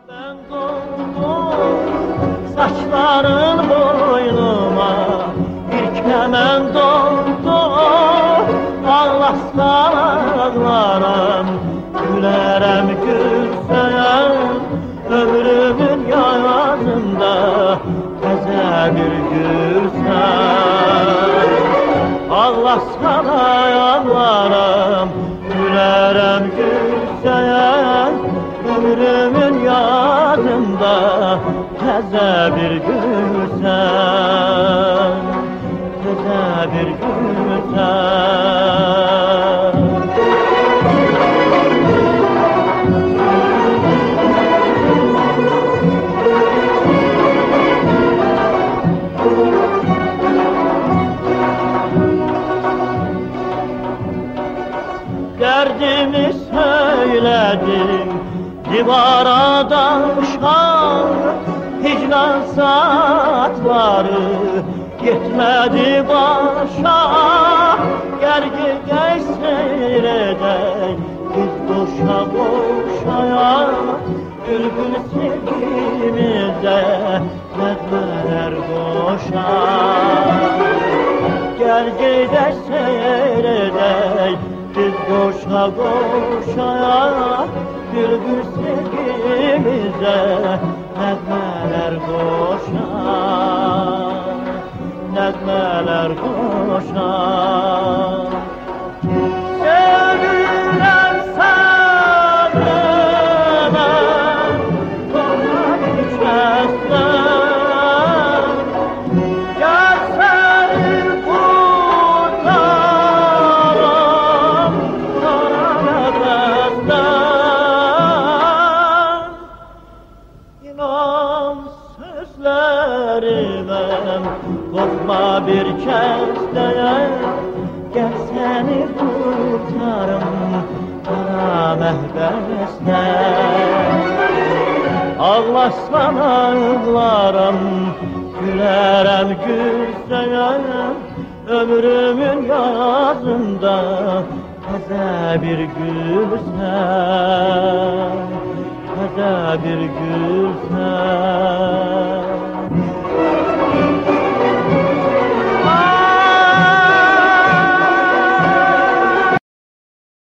Ben doldum saçların boynuma, bir kemen doldu, ağlasam ağlarım, gülerem gülsem, ömrümün yazında teze bir gülsem. Ağlasam ağlarım, gülerem gülsem, ömrümün yazında teze bir gülsem, teze bir gülsem. Derdimi söyledim divara danışan, hicran saatları yetmedi başa. Gergi gel seyredey biz boşa boşaya, bülbül sevgimize nezmeler boşa. Gergi gel seyredey biz boşa boşaya, bülbül sevgimize nezmeler boşa, nezmeler boşa. Sevgiler sabrına korkma düşmezler, gel seni kurtarım kara nefesten. İnan sözlerime, korkma bir kez de, gel seni kurtarım kara mehbesten. Ağlasam ağlarım, gülerem gülsem, ömrümün yazında teze bir gülsem, teze bir gülsem.